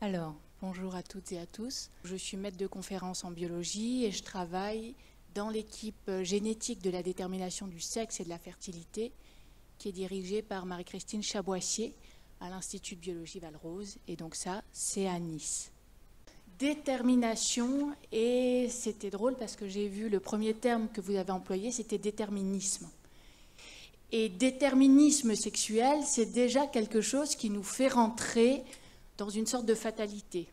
Alors, bonjour à toutes et à tous. Je suis maître de conférence en biologie et je travaille dans l'équipe génétique de la détermination du sexe et de la fertilité qui est dirigée par Marie-Christine Chaboissier à l'Institut de biologie Valrose. Et donc ça, c'est à Nice. Détermination, et c'était drôle parce que j'ai vu le premier terme que vous avez employé, c'était déterminisme. Et déterminisme sexuel, c'est déjà quelque chose qui nous fait rentrer dans une sorte de fatalité.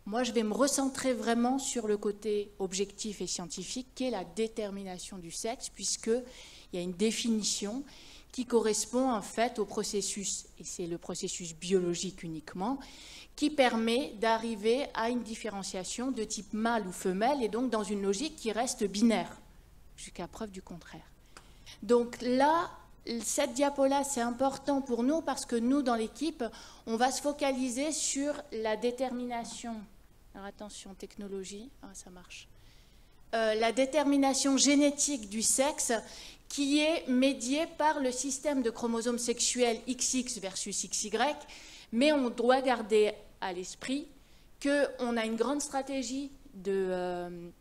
Moi, je vais me recentrer vraiment sur le côté objectif et scientifique, qui est la détermination du sexe, puisqu'il y a une définition qui correspond en fait au processus, et c'est le processus biologique uniquement, qui permet d'arriver à une différenciation de type mâle ou femelle, et donc dans une logique qui reste binaire, jusqu'à preuve du contraire. Donc là, cette diapo-là, c'est important pour nous parce que nous, dans l'équipe, on va se focaliser sur la détermination. Alors attention, technologie, ça marche. La détermination génétique du sexe qui est médiée par le système de chromosomes sexuels XX versus XY, mais on doit garder à l'esprit qu'on a une grande stratégie, une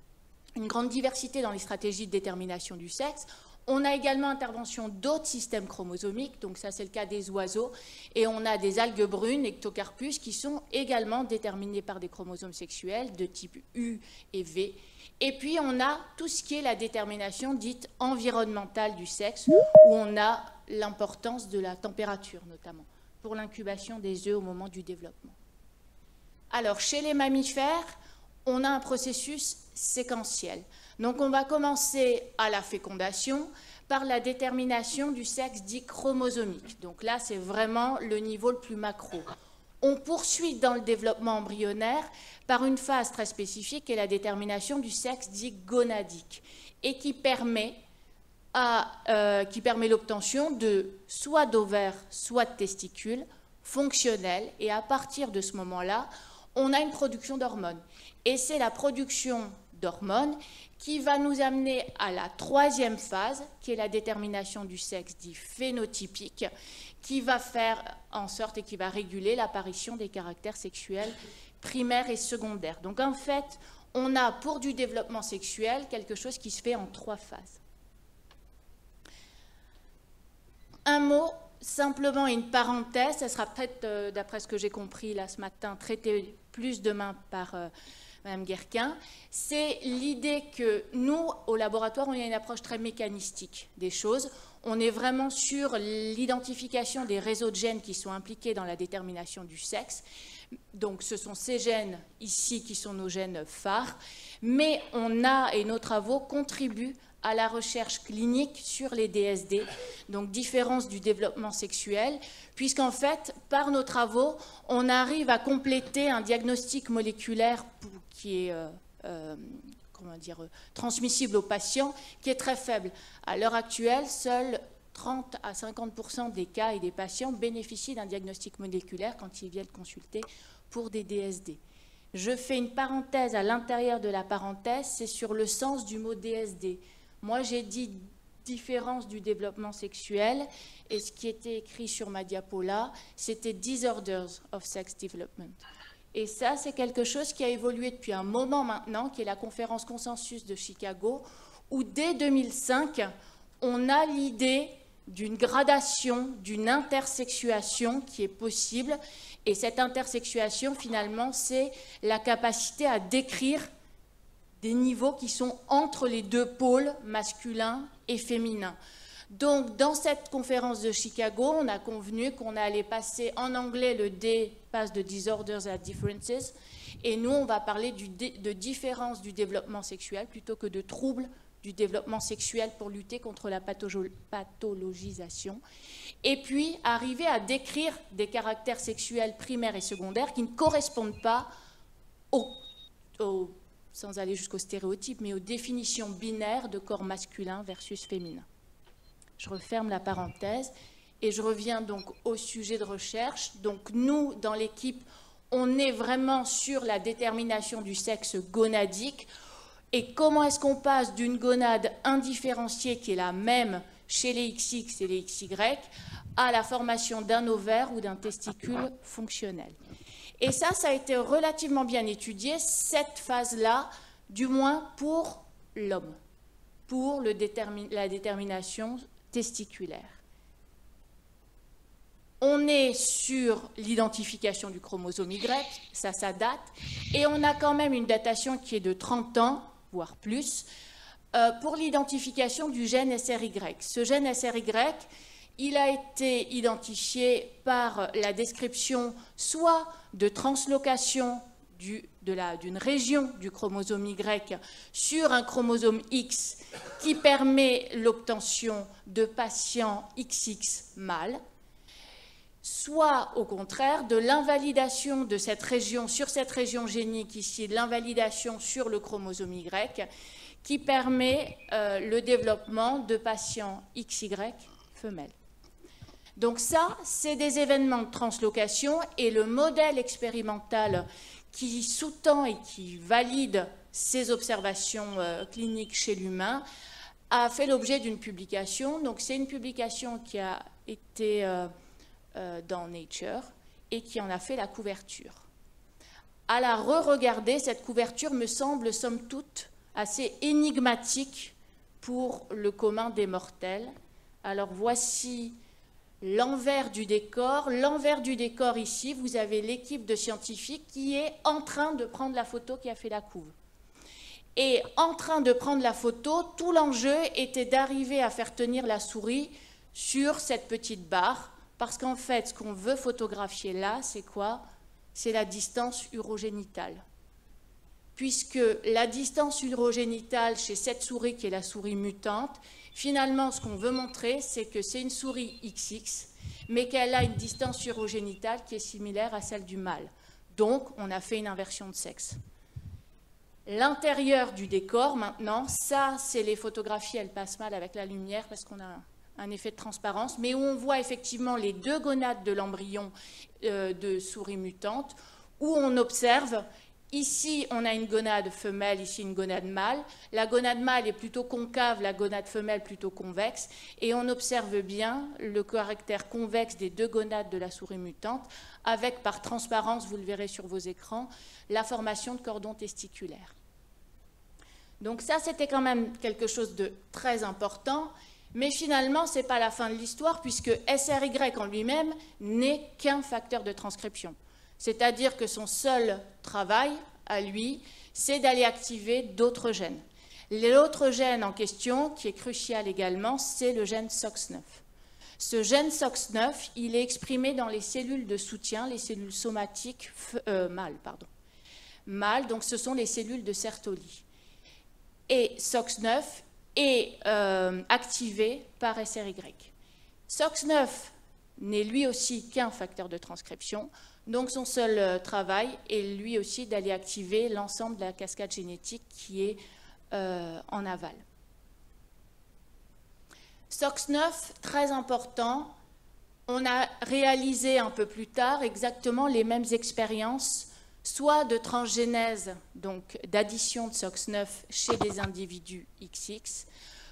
grande diversité dans les stratégies de détermination du sexe. On a également intervention d'autres systèmes chromosomiques, donc ça c'est le cas des oiseaux, et on a des algues brunes, Ectocarpus, qui sont également déterminées par des chromosomes sexuels de type U et V. Et puis on a tout ce qui est la détermination dite environnementale du sexe, où on a l'importance de la température notamment, pour l'incubation des œufs au moment du développement. Alors chez les mammifères, on a un processus séquentiel. Donc on va commencer à la fécondation par la détermination du sexe dit chromosomique. Donc là, c'est vraiment le niveau le plus macro. On poursuit dans le développement embryonnaire par une phase très spécifique qui est la détermination du sexe dit gonadique et qui permet l'obtention de soit d'ovaires, soit de testicules fonctionnels. Et à partir de ce moment-là, on a une production d'hormones. Et c'est la production d'hormones qui va nous amener à la troisième phase, qui est la détermination du sexe dit phénotypique, qui va faire en sorte et qui va réguler l'apparition des caractères sexuels primaires et secondaires. Donc en fait, on a pour du développement sexuel quelque chose qui se fait en trois phases. Un mot, simplement une parenthèse, ça sera peut-être, d'après ce que j'ai compris là ce matin, traité plus demain par Madame Guerquin, c'est l'idée que nous, au laboratoire, on a une approche très mécanistique des choses. On est vraiment sur l'identification des réseaux de gènes qui sont impliqués dans la détermination du sexe. Donc ce sont ces gènes ici qui sont nos gènes phares, mais on a, et nos travaux contribuent à la recherche clinique sur les DSD, donc différence du développement sexuel, puisqu'en fait, par nos travaux, on arrive à compléter un diagnostic moléculaire qui est transmissible aux patients, qui est très faible. À l'heure actuelle, seuls 30 à 50% des cas et des patients bénéficient d'un diagnostic moléculaire quand ils viennent consulter pour des DSD. Je fais une parenthèse à l'intérieur de la parenthèse, c'est sur le sens du mot DSD. Moi, j'ai dit différence du développement sexuel, et ce qui était écrit sur ma diapo là, c'était Disorders of Sex Development. Et ça, c'est quelque chose qui a évolué depuis un moment maintenant, qui est la conférence consensus de Chicago, où dès 2005, on a l'idée d'une gradation, d'une intersexuation qui est possible. Et cette intersexuation, finalement, c'est la capacité à décrire des niveaux qui sont entre les deux pôles, masculin et féminin. Donc, dans cette conférence de Chicago, on a convenu qu'on allait passer en anglais, le D passe de Disorders à Differences, et nous, on va parler de différence du développement sexuel plutôt que de troubles du développement sexuel pour lutter contre la pathologisation, et puis arriver à décrire des caractères sexuels primaires et secondaires qui ne correspondent pas sans aller jusqu'aux stéréotypes, mais aux définitions binaires de corps masculin versus féminin. Je referme la parenthèse et je reviens donc au sujet de recherche. Donc nous, dans l'équipe, on est vraiment sur la détermination du sexe gonadique. Et comment est-ce qu'on passe d'une gonade indifférenciée qui est la même chez les XX et les XY à la formation d'un ovaire ou d'un testicule fonctionnel. Et ça a été relativement bien étudié, cette phase-là, du moins pour l'homme, pour la détermination testiculaire. On est sur l'identification du chromosome Y, ça date, et on a quand même une datation qui est de 30 ans, voire plus, pour l'identification du gène SRY. Ce gène SRY, il a été identifié par la description soit de translocation d'une région du chromosome Y sur un chromosome X qui permet l'obtention de patients XX mâles, soit au contraire de l'invalidation de cette région, sur cette région génique ici, de l'invalidation sur le chromosome Y, qui permet le développement de patients XY femelles. Donc ça, c'est des événements de translocation et le modèle expérimental qui sous-tend et qui valide ces observations cliniques chez l'humain a fait l'objet d'une publication. Donc c'est une publication qui a été dans Nature et qui en a fait la couverture. À la re-regarder, cette couverture me semble somme toute assez énigmatique pour le commun des mortels. Alors voici l'envers du décor. L'envers du décor ici, vous avez l'équipe de scientifiques qui est en train de prendre la photo qui a fait la couve. Et en train de prendre la photo, tout l'enjeu était d'arriver à faire tenir la souris sur cette petite barre. Parce qu'en fait, ce qu'on veut photographier là, c'est quoi? C'est la distance urogénitale. Puisque la distance urogénitale chez cette souris, qui est la souris mutante, finalement, ce qu'on veut montrer, c'est que c'est une souris XX, mais qu'elle a une distance urogénitale qui est similaire à celle du mâle. Donc, on a fait une inversion de sexe. L'intérieur du décor, maintenant, ça, c'est les photographies, elles passent mal avec la lumière parce qu'on a un effet de transparence, mais où on voit effectivement les deux gonades de l'embryon de souris mutante, où on observe, ici on a une gonade femelle, ici une gonade mâle, la gonade mâle est plutôt concave, la gonade femelle plutôt convexe, et on observe bien le caractère convexe des deux gonades de la souris mutante, avec par transparence, vous le verrez sur vos écrans, la formation de cordons testiculaires. Donc ça, c'était quand même quelque chose de très important. Mais finalement, ce n'est pas la fin de l'histoire, puisque SRY en lui-même n'est qu'un facteur de transcription. C'est-à-dire que son seul travail, à lui, c'est d'aller activer d'autres gènes. L'autre gène en question, qui est crucial également, c'est le gène SOX9. Ce gène SOX9, il est exprimé dans les cellules de soutien, les cellules somatiques mâles. Mâles, donc ce sont les cellules de Sertoli. Et SOX9 est activé par SRY. SOX9 n'est lui aussi qu'un facteur de transcription, donc son seul travail est lui aussi d'aller activer l'ensemble de la cascade génétique qui est en aval. SOX9, très important, on a réalisé un peu plus tard exactement les mêmes expériences, soit de transgénèse, donc d'addition de SOX9 chez des individus XX,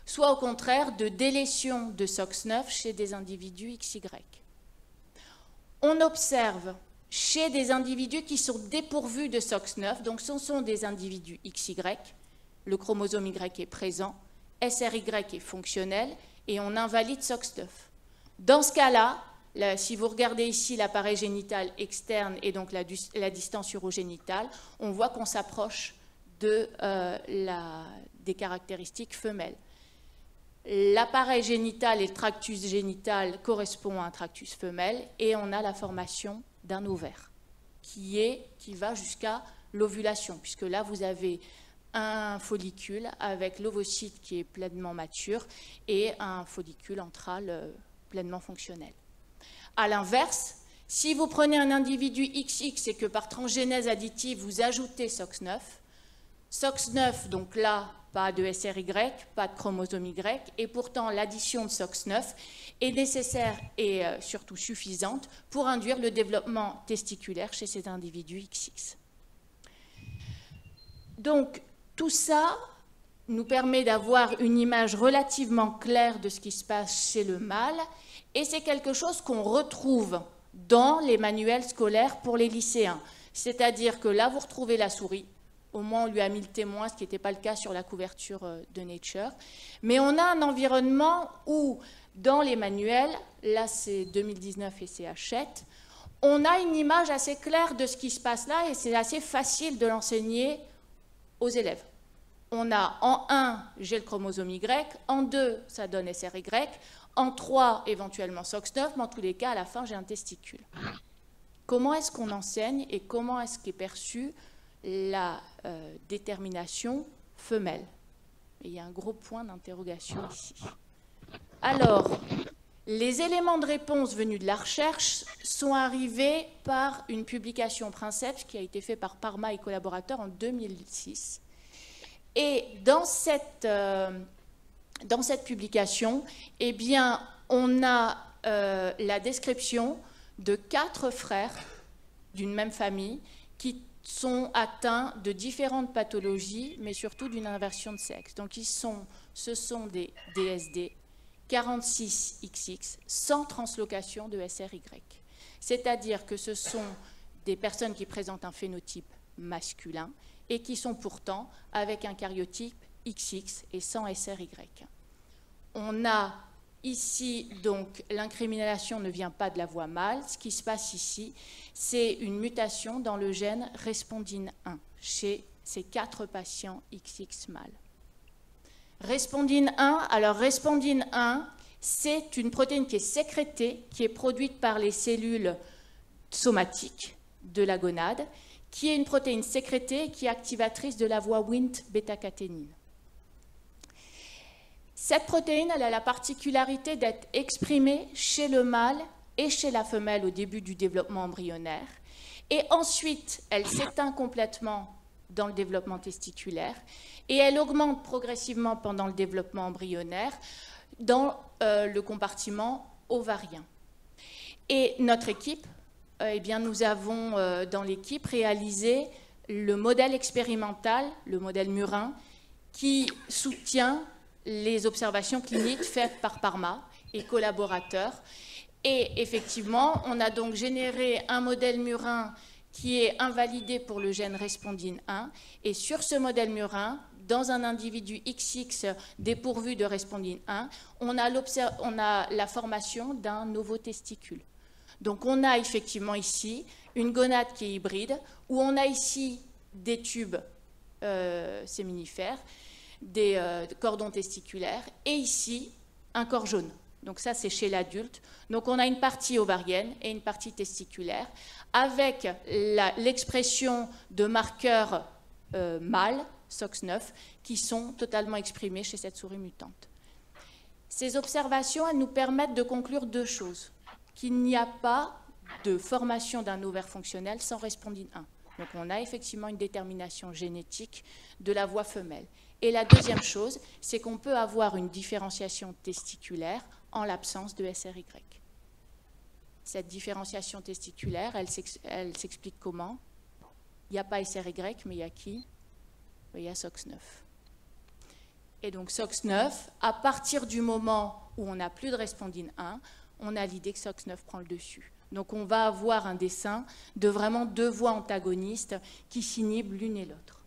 soit au contraire de délétion de SOX9 chez des individus XY. On observe chez des individus qui sont dépourvus de SOX9, donc ce sont des individus XY, le chromosome Y est présent, SRY est fonctionnel et on invalide SOX9. Dans ce cas-là, si vous regardez ici l'appareil génital externe et donc la distance urogénitale, on voit qu'on s'approche des caractéristiques femelles. L'appareil génital et le tractus génital correspondent à un tractus femelle et on a la formation d'un ovaire qui va jusqu'à l'ovulation, puisque là vous avez un follicule avec l'ovocyte qui est pleinement mature et un follicule antral pleinement fonctionnel. À l'inverse, si vous prenez un individu XX et que par transgénèse additive, vous ajoutez SOX9, SOX9, donc là, pas de SRY, pas de chromosome Y, et pourtant l'addition de SOX9 est nécessaire et surtout suffisante pour induire le développement testiculaire chez ces individus XX. Donc, tout ça nous permet d'avoir une image relativement claire de ce qui se passe chez le mâle, et c'est quelque chose qu'on retrouve dans les manuels scolaires pour les lycéens. C'est-à-dire que là, vous retrouvez la souris. Au moins, on lui a mis le témoin, ce qui n'était pas le cas sur la couverture de Nature. Mais on a un environnement où, dans les manuels, là c'est 2019 et c'est Hachette, on a une image assez claire de ce qui se passe là et c'est assez facile de l'enseigner aux élèves. On a en 1, j'ai le chromosome Y, en 2, ça donne SRY, en 3, éventuellement SOX9, mais en tous les cas, à la fin, j'ai un testicule. Comment est-ce qu'on enseigne et comment est-ce qu'est perçue la détermination femelle? Et il y a un gros point d'interrogation ici. Alors, les éléments de réponse venus de la recherche sont arrivés par une publication Princeps qui a été faite par Parma et collaborateurs en 2006. Et dans cette publication, eh bien, on a la description de 4 frères d'une même famille qui sont atteints de différentes pathologies, mais surtout d'une inversion de sexe. Donc ce sont des DSD 46XX sans translocation de SRY. C'est-à-dire que ce sont des personnes qui présentent un phénotype masculin et qui sont pourtant avec un karyotype XX et sans SRY. On a ici, donc, l'incrimination ne vient pas de la voie mâle. Ce qui se passe ici, c'est une mutation dans le gène respondine 1 chez ces 4 patients XX mâles. Respondine 1, alors respondine 1, c'est une protéine qui est sécrétée, qui est produite par les cellules somatiques de la gonade, qui est une protéine sécrétée qui est activatrice de la voie Wnt-bêta-caténine. Cette protéine, elle a la particularité d'être exprimée chez le mâle et chez la femelle au début du développement embryonnaire. Et ensuite, elle s'éteint complètement dans le développement testiculaire et elle augmente progressivement pendant le développement embryonnaire dans le compartiment ovarien. Et notre équipe, eh bien, nous avons dans l'équipe réalisé le modèle expérimental, le modèle murin, qui soutient les observations cliniques faites par Parma et collaborateurs. Et effectivement, on a donc généré un modèle murin qui est invalidé pour le gène respondine 1. Et sur ce modèle murin, dans un individu XX dépourvu de respondine 1, on a la formation d'un ovotesticule. Donc on a effectivement ici une gonade qui est hybride, où on a ici des tubes séminifères, des cordons testiculaires, et ici un corps jaune. Donc ça, c'est chez l'adulte. Donc on a une partie ovarienne et une partie testiculaire, avec l'expression de marqueurs mâles, SOX9, qui sont totalement exprimés chez cette souris mutante. Ces observations, elles nous permettent de conclure 2 choses. Qu'il n'y a pas de formation d'un ovaire fonctionnel sans respondine 1. Donc on a effectivement une détermination génétique de la voie femelle. Et la deuxième chose, c'est qu'on peut avoir une différenciation testiculaire en l'absence de SRY. Cette différenciation testiculaire, elle s'explique comment? Il n'y a pas SRY, mais il y a qui? Il y a SOX9. Et donc SOX9, à partir du moment où on n'a plus de respondine 1, on a l'idée que SOX9 prend le dessus. Donc on va avoir un dessin de vraiment 2 voies antagonistes qui s'inhibent l'une et l'autre.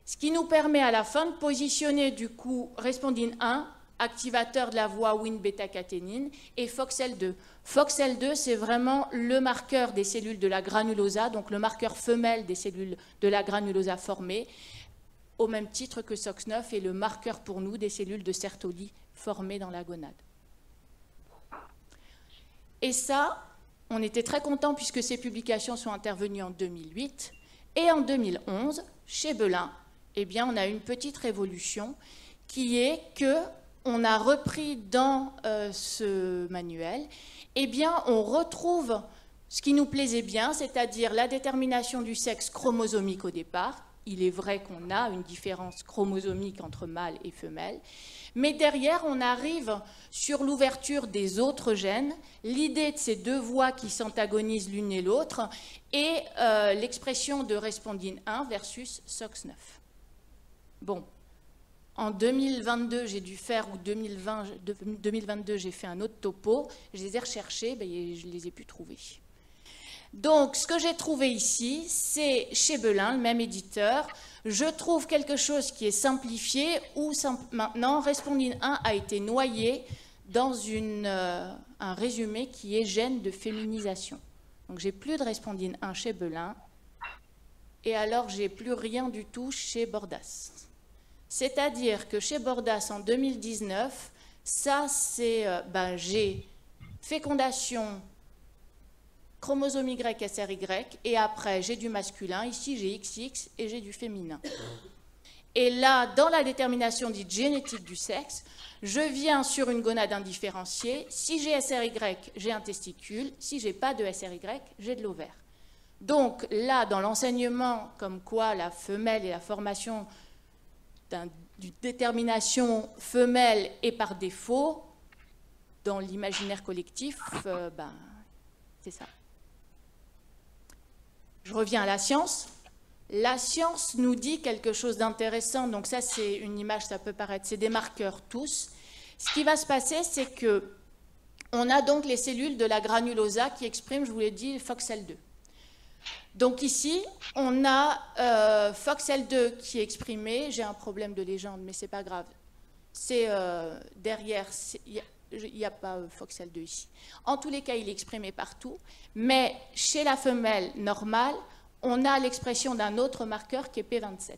Ce qui nous permet à la fin de positionner du coup respondine 1, activateur de la voie Wnt-bêta-caténine, et FOXL2. FOXL2, c'est vraiment le marqueur des cellules de la granulosa, donc le marqueur femelle des cellules de la granulosa formées, au même titre que SOX9 est le marqueur pour nous des cellules de Sertoli formées dans la gonade. Et ça, on était très contents puisque ces publications sont intervenues en 2008. Et en 2011, chez Belin, eh bien, on a une petite révolution qui est qu'on a repris dans ce manuel, eh bien, on retrouve ce qui nous plaisait bien, c'est-à-dire la détermination du sexe chromosomique au départ. Il est vrai qu'on a une différence chromosomique entre mâle et femelle, mais derrière, on arrive sur l'ouverture des autres gènes, l'idée de ces 2 voies qui s'antagonisent l'une et l'autre, et l'expression de respondine 1 versus SOX9. Bon, en 2022, j'ai dû faire, ou 2022, j'ai fait un autre topo. Je les ai recherchés, ben, je ne les ai plus trouvés. Donc, ce que j'ai trouvé ici, c'est chez Belin, le même éditeur. Je trouve quelque chose qui est simplifié, où maintenant, Respondine 1 a été noyé dans un résumé qui est gène de féminisation. Donc, j'ai plus de Respondine 1 chez Belin, et alors j'ai plus rien du tout chez Bordas. C'est-à-dire que chez Bordas, en 2019, ça, c'est, j'ai fécondation, chromosome Y, SRY, et après, j'ai du masculin, ici, j'ai XX, et j'ai du féminin. Et là, dans la détermination dite génétique du sexe, je viens sur une gonade indifférenciée. Si j'ai SRY, j'ai un testicule. Si j'ai pas de SRY, j'ai de l'ovaire. Donc là, dans l'enseignement, comme quoi la femelle et la formation d'une détermination femelle est par défaut, dans l'imaginaire collectif, c'est ça. Je reviens à la science. La science nous dit quelque chose d'intéressant. Donc ça, c'est une image, ça peut paraître, c'est des marqueurs tous. Ce qui va se passer, c'est que on a donc les cellules de la granulosa qui expriment, je vous l'ai dit, FOXL2. Donc ici, on a FOXL2 qui est exprimé. J'ai un problème de légende, mais c'est pas grave. C'est derrière, il n'y a pas FOXL2 ici. En tous les cas, il est exprimé partout. Mais chez la femelle normale, on a l'expression d'un autre marqueur qui est P27.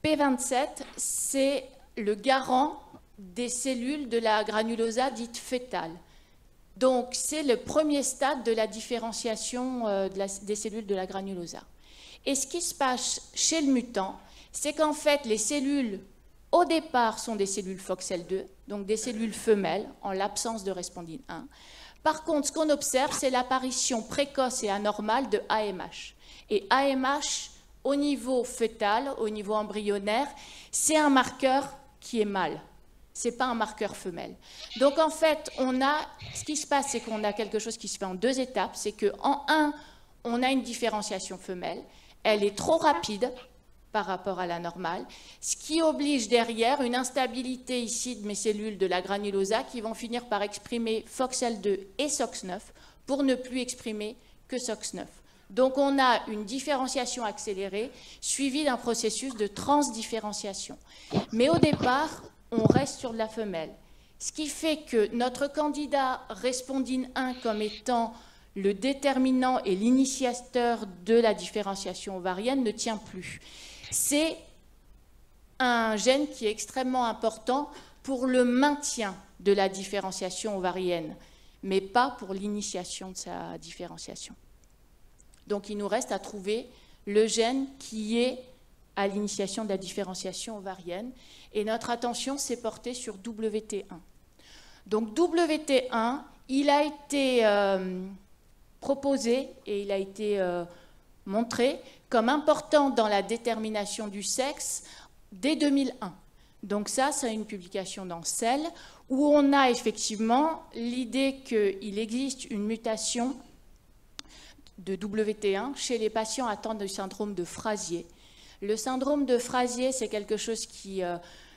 P27, c'est le garant des cellules de la granulosa dite fœtale. Donc, c'est le premier stade de la différenciation des cellules de la granulosa. Et ce qui se passe chez le mutant, c'est qu'en fait, les cellules, au départ, sont des cellules FOXL2, donc des cellules femelles, en l'absence de Respondine 1. Par contre, ce qu'on observe, c'est l'apparition précoce et anormale de AMH. Et AMH, au niveau fœtal, au niveau embryonnaire, c'est un marqueur qui est mâle. Ce n'est pas un marqueur femelle. Donc en fait, ce qui se passe, c'est qu'on a quelque chose qui se fait en deux étapes. C'est qu'en un, on a une différenciation femelle. Elle est trop rapide par rapport à la normale, ce qui oblige derrière une instabilité ici de mes cellules de la granulosa qui vont finir par exprimer FOXL2 et SOX9 pour ne plus exprimer que SOX9. Donc on a une différenciation accélérée suivie d'un processus de transdifférenciation. Mais au départ, on reste sur de la femelle. Ce qui fait que notre candidat Respondine 1 comme étant le déterminant et l'initiateur de la différenciation ovarienne ne tient plus. C'est un gène qui est extrêmement important pour le maintien de la différenciation ovarienne, mais pas pour l'initiation de sa différenciation. Donc il nous reste à trouver le gène qui est à l'initiation de la différenciation ovarienne. Et notre attention s'est portée sur WT1. Donc WT1, il a été proposé et il a été montré comme important dans la détermination du sexe dès 2001. Donc ça, c'est une publication dans Cell où on a effectivement l'idée qu'il existe une mutation de WT1 chez les patients atteints du syndrome de Frazier. Le syndrome de Frazier, c'est quelque chose qui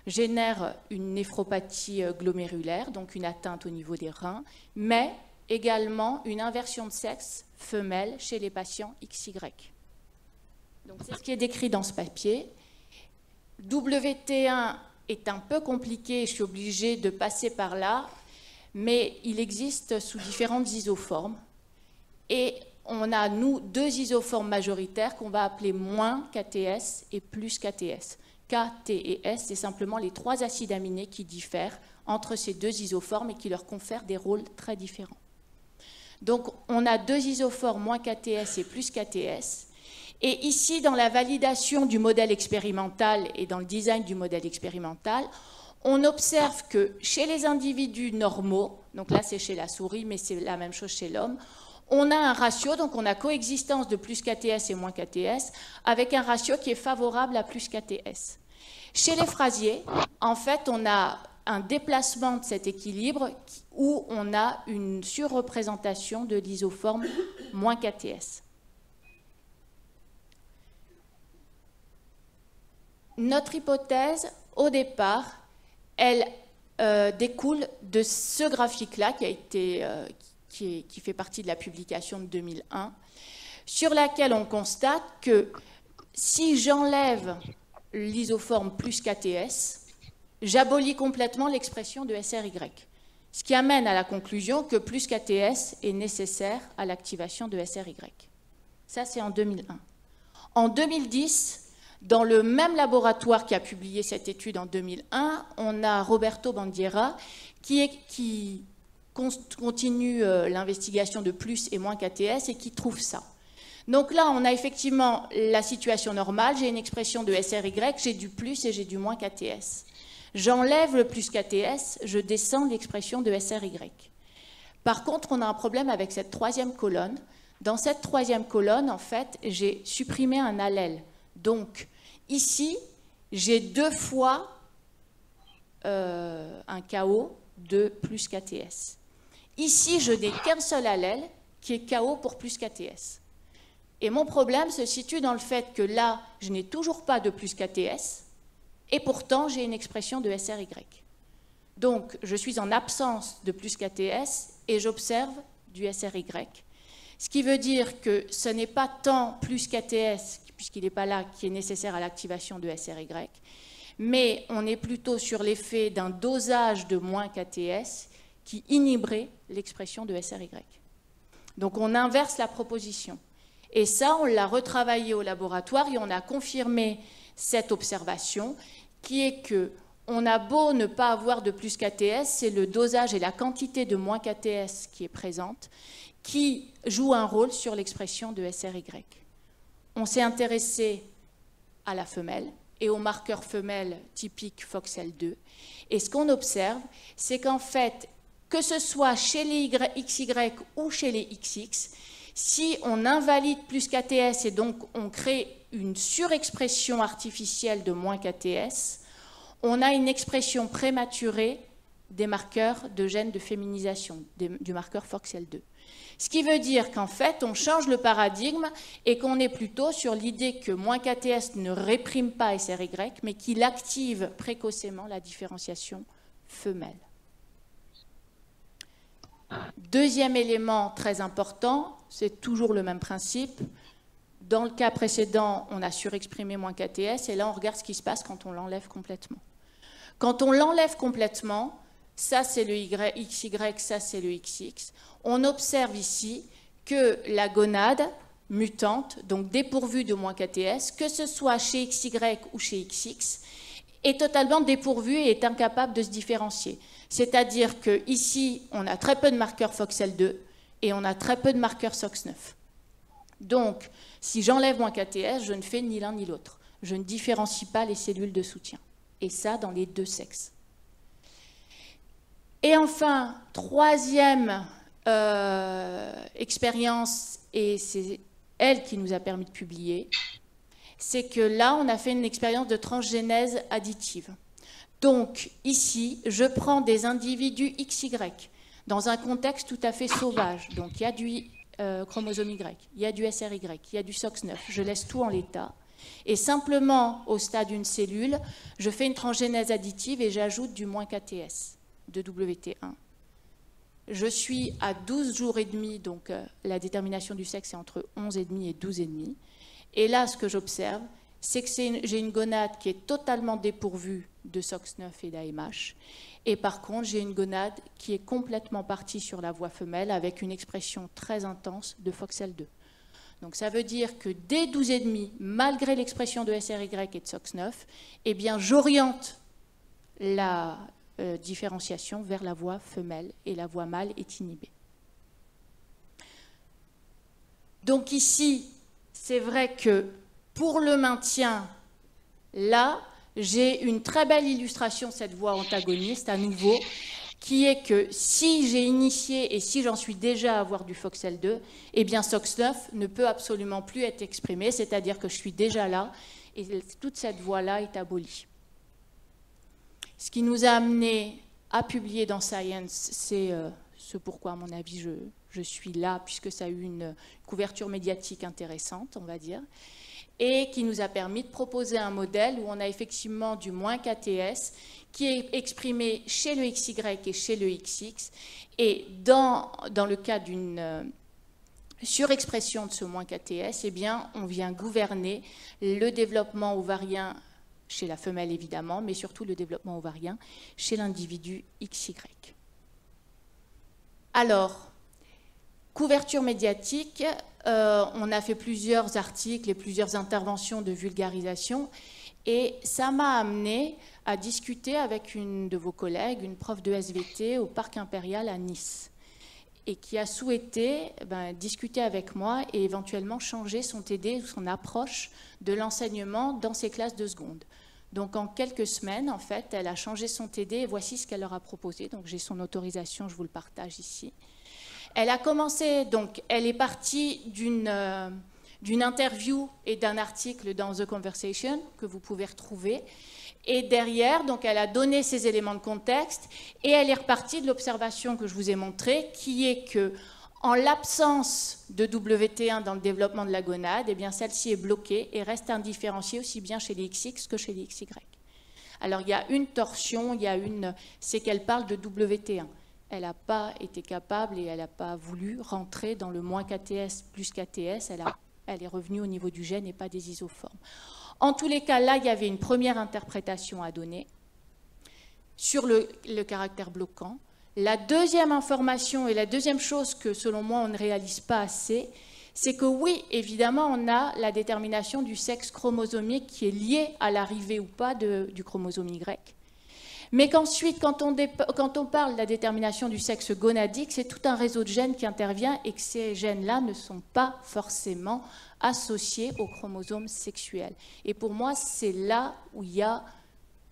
génère une néphropathie glomérulaire, donc une atteinte au niveau des reins, mais également une inversion de sexe femelle chez les patients XY. Donc c'est ce qui est décrit dans ce papier. WT1 est un peu compliqué, je suis obligée de passer par là, mais il existe sous différentes isoformes. Et on a, nous, deux isoformes majoritaires qu'on va appeler moins KTS et plus KTS. K, T et S, c'est simplement les trois acides aminés qui diffèrent entre ces deux isoformes et qui leur confèrent des rôles très différents. Donc, on a deux isoformes, moins KTS et plus KTS. Et ici, dans la validation du modèle expérimental et dans le design du modèle expérimental, on observe que chez les individus normaux, donc là c'est chez la souris, mais c'est la même chose chez l'homme, on a un ratio, donc on a coexistence de plus KTS et moins KTS, avec un ratio qui est favorable à plus KTS. Chez les Frazier, en fait, on a un déplacement de cet équilibre où on a une surreprésentation de l'isoforme moins KTS. Notre hypothèse, au départ, elle découle de ce graphique-là qui fait partie de la publication de 2001, sur laquelle on constate que si j'enlève l'isoforme plus KTS, j'abolis complètement l'expression de SRY, ce qui amène à la conclusion que plus KTS est nécessaire à l'activation de SRY. Ça, c'est en 2001. En 2010, dans le même laboratoire qui a publié cette étude en 2001, on a Roberto Bandiera qui continue l'investigation de plus et moins KTS et qui trouve ça. Donc là, on a effectivement la situation normale. J'ai une expression de SRY, j'ai du plus et j'ai du moins KTS. J'enlève le plus KTS, je descends l'expression de SRY. Par contre, on a un problème avec cette troisième colonne. Dans cette troisième colonne, en fait, j'ai supprimé un allèle. Donc, ici, j'ai 2 fois un KO de plus KTS. Ici, je n'ai qu'un seul allèle qui est KO pour plus KTS. Et mon problème se situe dans le fait que là, je n'ai toujours pas de plus KTS, et pourtant, j'ai une expression de SRY. Donc, je suis en absence de plus KTS, et j'observe du SRY. Ce qui veut dire que ce n'est pas tant plus KTS, puisqu'il n'est pas là, qui est nécessaire à l'activation de SRY, mais on est plutôt sur l'effet d'un dosage de moins KTS qui inhiberait l'expression de SRY. Donc, on inverse la proposition. Et ça, on l'a retravaillé au laboratoire et on a confirmé cette observation qui est que on a beau ne pas avoir de plus KTS, c'est le dosage et la quantité de moins KTS qui est présente qui joue un rôle sur l'expression de SRY. On s'est intéressé à la femelle et au marqueur femelle typique FOXL2. Et ce qu'on observe, c'est qu'en fait, que ce soit chez les XY ou chez les XX, si on invalide plus KTS et donc on crée une surexpression artificielle de moins KTS, on a une expression prématurée des marqueurs de gènes de féminisation, du marqueur FOXL2. Ce qui veut dire qu'en fait, on change le paradigme et qu'on est plutôt sur l'idée que moins KTS ne réprime pas SRY, mais qu'il active précocement la différenciation femelle. Deuxième élément très important, c'est toujours le même principe. Dans le cas précédent, on a surexprimé moins KTS, et là, on regarde ce qui se passe quand on l'enlève complètement. Quand on l'enlève complètement, ça c'est le XY, ça c'est le XX, on observe ici que la gonade mutante, donc dépourvue de moins KTS, que ce soit chez XY ou chez XX, est totalement dépourvue et est incapable de se différencier. C'est-à-dire qu'ici, on a très peu de marqueurs FOXL2 et on a très peu de marqueurs SOX9. Donc, si j'enlève moins KTS, je ne fais ni l'un ni l'autre. Je ne différencie pas les cellules de soutien. Et ça, dans les 2 sexes. Et enfin, troisième expérience, et c'est elle qui nous a permis de publier, c'est que là, on a fait une expérience de transgénèse additive. Donc, ici, je prends des individus XY dans un contexte tout à fait sauvage. Donc, il y a du chromosome Y, il y a du SRY, il y a du SOX9. Je laisse tout en l'état. Et simplement, au stade d'une cellule, je fais une transgénèse additive et j'ajoute du moins KTS de WT1. Je suis à 12 jours et demi, donc la détermination du sexe est entre 11,5 et 12,5. Et là, ce que j'observe, c'est que j'ai une gonade qui est totalement dépourvue de SOX9 et d'AMH. Et par contre, j'ai une gonade qui est complètement partie sur la voie femelle avec une expression très intense de FOXL2. Donc ça veut dire que dès 12,5, malgré l'expression de SRY et de SOX9, eh bien, j'oriente la différenciation vers la voie femelle et la voie mâle est inhibée. Donc ici, c'est vrai que pour le maintien, là, j'ai une très belle illustration de cette voie antagoniste à nouveau, qui est que si j'ai initié et si j'en suis déjà à avoir du FOXL2, eh bien SOX9 ne peut absolument plus être exprimé, c'est-à-dire que je suis déjà là et toute cette voie-là est abolie. Ce qui nous a amené à publier dans Science, c'est ce pourquoi, à mon avis, je suis là, puisque ça a eu une couverture médiatique intéressante, on va dire, et qui nous a permis de proposer un modèle où on a effectivement du moins KTS qui est exprimé chez le XY et chez le XX, et dans le cas d'une surexpression de ce moins KTS, eh bien, on vient gouverner le développement ovarien chez la femelle évidemment, mais surtout le développement ovarien chez l'individu XY. Alors, couverture médiatique, on a fait plusieurs articles et plusieurs interventions de vulgarisation, et ça m'a amené à discuter avec une de vos collègues, une prof de SVT au Parc Impérial à Nice, et qui a souhaité discuter avec moi et éventuellement changer son TD ou son approche de l'enseignement dans ses classes de seconde. Donc en quelques semaines, en fait, elle a changé son TD et voici ce qu'elle leur a proposé. Donc j'ai son autorisation, je vous le partage ici. Elle a commencé, donc elle est partie d'une interview et d'un article dans The Conversation que vous pouvez retrouver. Et derrière, donc, elle a donné ces éléments de contexte et elle est repartie de l'observation que je vous ai montrée, qui est que, en l'absence de WT1 dans le développement de la gonade, eh bien, celle-ci est bloquée et reste indifférenciée aussi bien chez les XX que chez les XY. Alors, il y a une torsion, c'est qu'elle parle de WT1. Elle n'a pas été capable et elle n'a pas voulu rentrer dans le moins KTS plus KTS. Elle est revenue au niveau du gène et pas des isoformes. En tous les cas, là, il y avait une première interprétation à donner sur le caractère bloquant. La deuxième information et la deuxième chose que, selon moi, on ne réalise pas assez, c'est que oui, évidemment, on a la détermination du sexe chromosomique qui est liée à l'arrivée ou pas du chromosome Y. Mais qu'ensuite, quand on parle de la détermination du sexe gonadique, c'est tout un réseau de gènes qui intervient et que ces gènes-là ne sont pas forcément associés au chromosome sexuel. Et pour moi, c'est là où il y a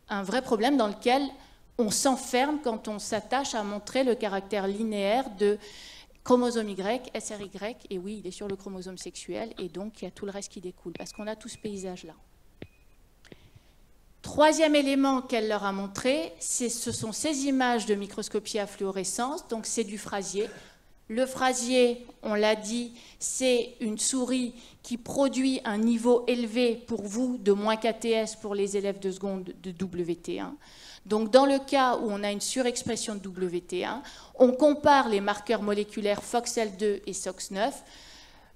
un vrai problème dans lequel on s'enferme quand on s'attache à montrer le caractère linéaire de chromosome Y, SRY, et oui, il est sur le chromosome sexuel, et donc il y a tout le reste qui découle, parce qu'on a tout ce paysage-là. Troisième élément qu'elle leur a montré, ce sont ces images de microscopie à fluorescence, donc c'est du phrasier. Le phrasier, on l'a dit, c'est une souris qui produit un niveau élevé pour vous de moins KTS pour les élèves de seconde de WT1. Donc dans le cas où on a une surexpression de WT1, on compare les marqueurs moléculaires FOXL2 et SOX9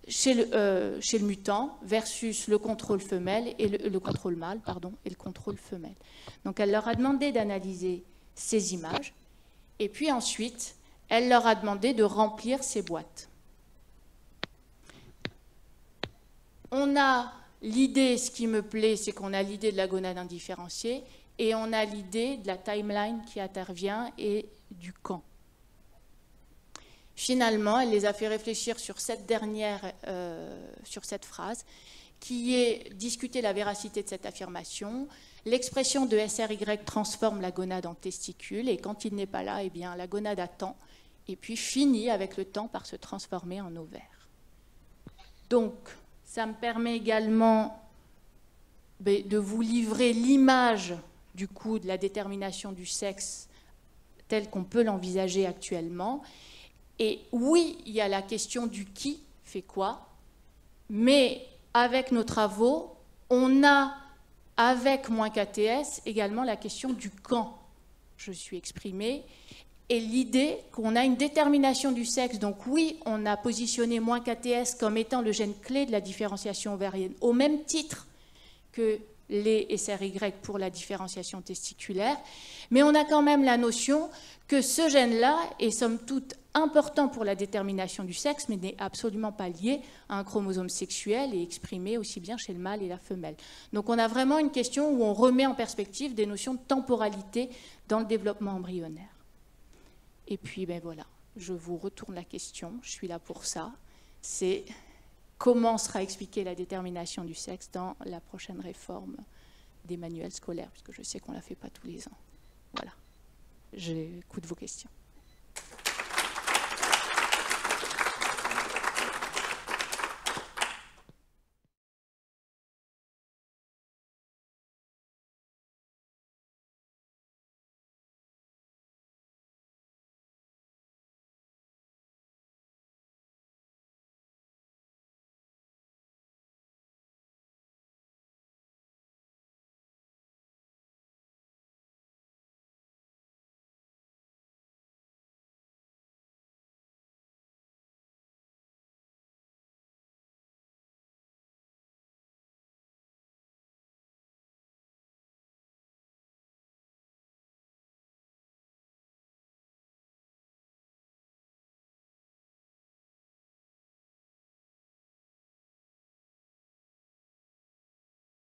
chez le mutant versus le contrôle femelle et le contrôle mâle, et le contrôle femelle. Donc elle leur a demandé d'analyser ces images et puis ensuite elle leur a demandé de remplir ces boîtes. On a l'idée, ce qui me plaît, c'est qu'on a l'idée de la gonade indifférenciée et on a l'idée de la timeline qui intervient et du quand. Finalement, elle les a fait réfléchir sur cette phrase, qui est discuter la véracité de cette affirmation. L'expression de SRY transforme la gonade en testicule, et quand il n'est pas là, eh bien, la gonade attend, et puis finit avec le temps par se transformer en ovaire. Donc, ça me permet également de vous livrer l'image du coup de la détermination du sexe telle qu'on peut l'envisager actuellement. Et oui, il y a la question du qui fait quoi, mais avec nos travaux, on a, avec moins KTS, également la question du quand je suis exprimée, et l'idée qu'on a une détermination du sexe. Donc oui, on a positionné moins KTS comme étant le gène clé de la différenciation ovarienne, au même titre que les SRY pour la différenciation testiculaire, mais on a quand même la notion que ce gène-là est somme toute important pour la détermination du sexe, mais n'est absolument pas lié à un chromosome sexuel et exprimé aussi bien chez le mâle et la femelle. Donc on a vraiment une question où on remet en perspective des notions de temporalité dans le développement embryonnaire. Et puis, ben voilà, je vous retourne la question, je suis là pour ça, c'est comment sera expliquée la détermination du sexe dans la prochaine réforme des manuels scolaires, puisque je sais qu'on ne la fait pas tous les ans. Voilà, j'écoute vos questions.